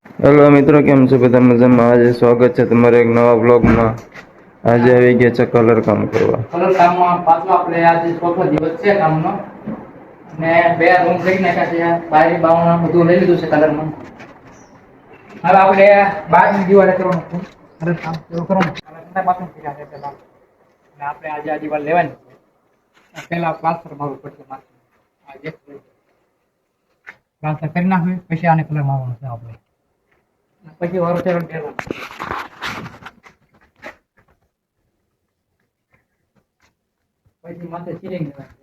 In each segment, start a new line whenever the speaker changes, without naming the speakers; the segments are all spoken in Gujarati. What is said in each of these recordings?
હેલો મિત્રો, કેમ છો બધા? મજામાં? આજે સ્વાગત છે તમારા એક નવા બ્લોગમાં. આજે આવી ગયા છે કલર કામ કરવા.
કલર કામમાં પાછો આપણે આજે ચોથો દિવસ છે કામનો. અને બે રૂમ કરી નાખ્યા છે, બારી બારણાં બધું લઈ લીધું છે કલરમાં. હવે આપણે બહારની દિવાલે કરવાનું છે કલર કામ શરૂ કરવાનું છે. બાથરૂમ કર્યા છે પેલા, અને આપણે આજે આ દિવાલ લેવાની છે. પેલા પ્લાસ્ટર મારવું પડશે માથે. આજે પ્લાસ્ટર કરી નાખવું, પછી આને કલર મારવાનો છે આપણે. પછી વારો ચરણ પહેરવાનો. પછી માથે સીલિંગ કરવાની.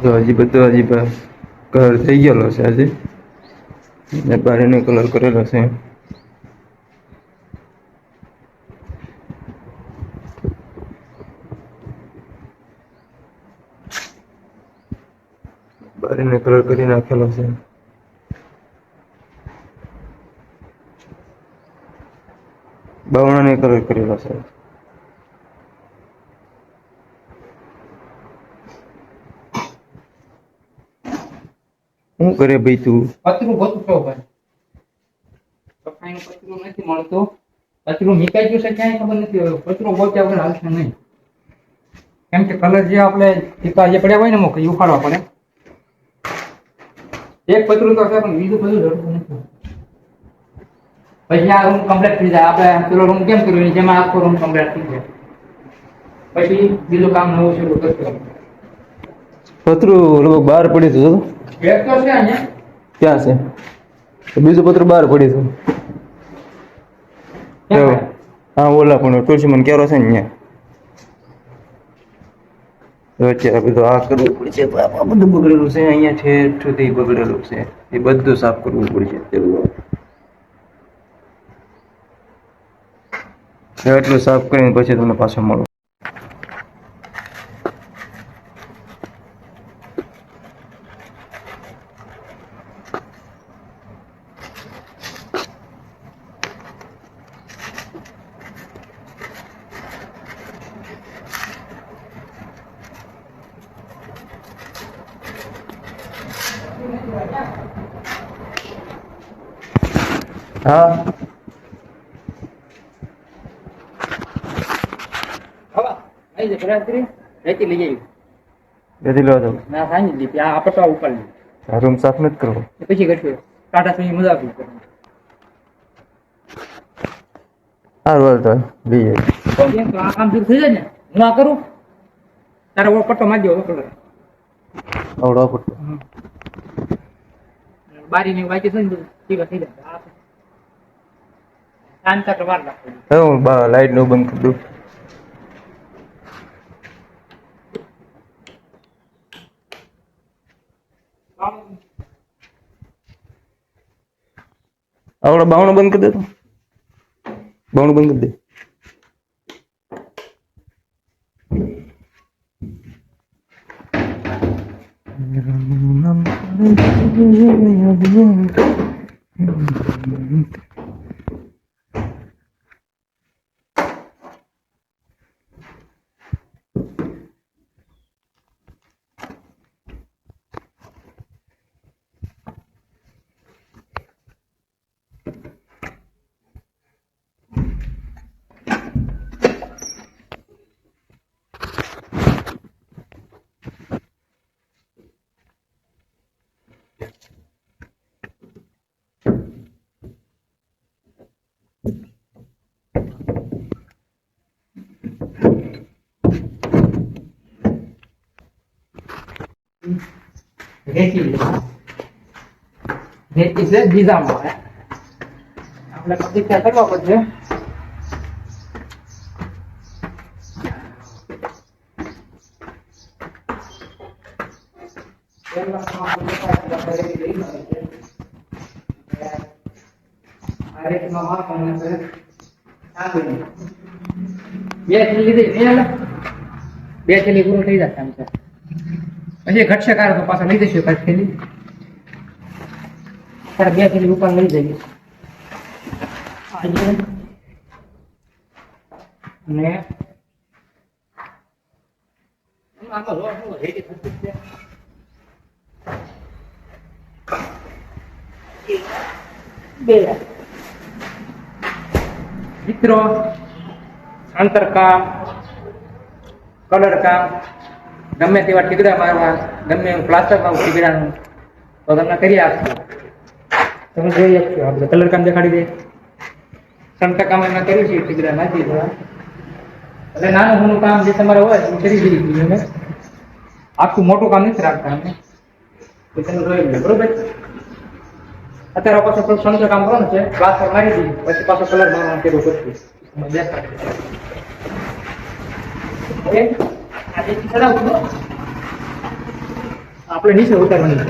તો હજી બધું કલર થઈ ગયેલો છે આજે, ને બારીનો કલર કરેલો છે. બારીનો કલર કરી નાખેલો છે. બાવણાને કલર કરેલો છે. શું કરે ભાઈ તું?
પતરું ગોતું છો ભાઈ? સફાઈનું પતરું નથી મળતું. પતરું મીકાઈ ગયું છે ક્યાંય ખબર નથી. પતરું ગોત્યા વગર હાલશે નહીં. કેમ કે કલર જે આપણે ટીકા જે પડ્યા હોય ને મોકલી ઉખાડવા પડે. એક પતરું તો છે પણ બીજું બધું જડતું નથી. પછી આ રૂમ કમ્પ્લીટ થઈ જાય. આપણે પેલો રૂમ કેમ કર્યો જેમાં આખો રૂમ કમ્પ્લીટ થઈ જાય, પછી બીજું કામ નવું શરૂ કરશું.
પતરું લગભગ બહાર પડી હતું.
એક તો છે અહીંયા.
ક્યાં છે? બીજું પતરું બહાર પડી હતું. હા, ઓલા પણ તુલસી મને કેરો છે ને અહીંયા. અત્યારે બધું આ કરવું પડશે. આ બધું બગડેલું છે અહીંયા, ઠેઠ સુધી બગડેલું છે. એ બધું સાફ કરવું પડશે. એટલું સાફ કરીને પછી તમને પાછો મળો. હા,
હવા આઈ જાય બરાબર. રેતી લઈ આવી.
જલ્દી લો તો.
ના સાંજી દીધી. આ પટવા ઉપર
આ રૂમ સાફ નથી કરવો.
પછી કરશું. ટાટા સુઈ મજા આવી.
સારું હાલ તો લઈ જાય.
કેમ તો આ કામ શરૂ થઈ જાય ને, હું આ કરું તારે ઓળો પટ્ટો મારી દો કલર.
આવડો પડતો.
બારી ની વાંચી છે ને ઠીક થઈ જાય. શાંત વાર લાગશે.
હું લાઈટ નું બંધ કરી દઉં. આવડો બાવણું બંધ કરી દે. તો બાવણું બંધ કરી દે.
રેતી છે બીજામાં આપણે પ્રતિક્રિયા કરવા પડશે. બે થેલી પૂરું થઈ જશે આમ છે. હજી ઘટશે કાર તો પાછા લઈ જઈશું કાંઈક થેલી અત્યારે 2 થેલી ઉપર લઈ જઈએ આજે ને આમાં જો શું રેડી થતું છે બે મિત્રો અંતર કામ કલર કામ ગમે તેવા ટીકડા મારવા ગમે એવું પ્લાસ્ટર માં ટીકડાનું તો તમને કરી આપશું તમે જોઈ શકશો આપણે કલર કામ દેખાડી દે 60% એમાં કર્યું છે ટીકડા નાખી દેવા એટલે નાનું મોટું કામ જે તમારે હોય એ કરી દીધી અમે આખું મોટું કામ નથી રાખતા અમે તો તમે જોઈ લો બરોબર અત્યારે પાછું થોડું સંતર કામ કરવાનું છે પ્લાસ્ટર મારી દીધું પછી પાછો કલર મારવાનું શરૂ કરશું આપણે નીચે ઉતારવાની છે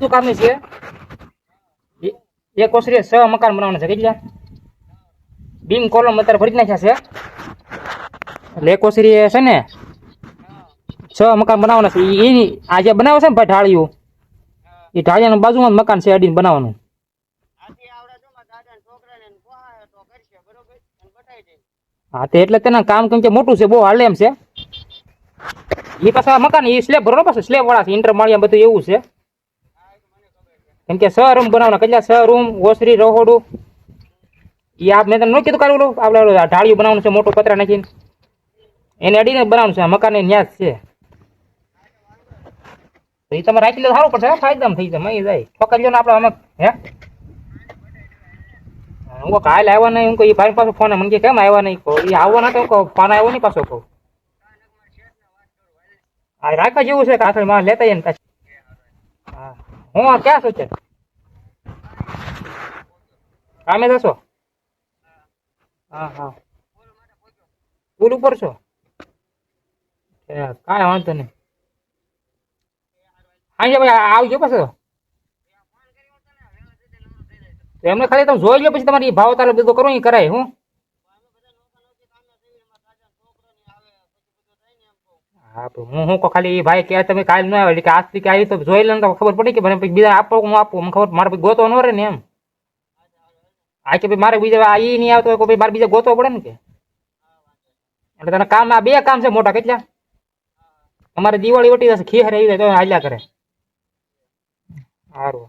શું કામની છે એક ઓસરી 6 મકાન બનાવવાના છે કેટલા બીમ કોલમ અત્યારે ભરી નાખ્યા છે એટલે એક ઓસરી છે ને 6 મકાન બનાવવાના છે એની આ જે બનાવે છે ને ભાઈ ઢાળિયું એ ઢાળિયાની બાજુમાં જ મકાન છે અડીને બનાવવાનું હા તે એટલે તેના કામ કેમ કે મોટું છે બહુ હાલે એમ છે એ પાછા મકાન એ સ્લેબ ભરો પાછું સ્લેબ વાળા છે ઇન્ટર માળિયા બધું એવું છે કેમ કે 6 રૂમ બનાવવાના કેટલા 6 રૂમ ઓસરી રહોડું એ આપ મેં તમને ન કીધું કાઢવું આપણે ઢાળિયું બનાવવાનું છે મોટું પતરા નાખીને એને અડીને બનાવવાનું છે મકાન એ ન્યાસ છે તો એ તમે રાખી લો સારું પડશે ફાયદામાં થઈ જાય મળી જાય ઠોકાઈ લો ને આપણે અમે હે હું કાલ આવ્યા નહીં હું એ ભાઈ પાછો ફોન મને કે કેમ આવ્યા નહીં કહો એ આવવાના તો કહો ફોન આવ્યો નહીં પાછો કહું આ રાખવા જેવું છે કાંકરી માં લેતા જઈને પાછી હા હું ક્યાં છું અત્યારે કામે જશો હા હા પુલ ઉપર છો કાંઈ વાંધો નહીં હા ભાઈ આવજો પાછો એમને ખાલી તમે જોઈ લો પછી તમારી ભાવ તારે બધું કરો એ કરાય હું હા તો હું ખાલી ભાઈ કે તમે કાલ ન આવે કે આજથી કે આવી તો જોઈ લે તો ખબર પડી કે મને બીજા આપો હું આપું મને ખબર મારે ગોતો ન રહે ને એમ આ કે ભાઈ મારે બીજા આ નહીં આવતો કોઈ મારે બીજા ગોતવો પડે ને કે એટલે તને કામ આ 2 કામ છે મોટા કેટલા તમારે દિવાળી વટી જશે ખીર આવી જાય તો હાલ્યા કરે સારું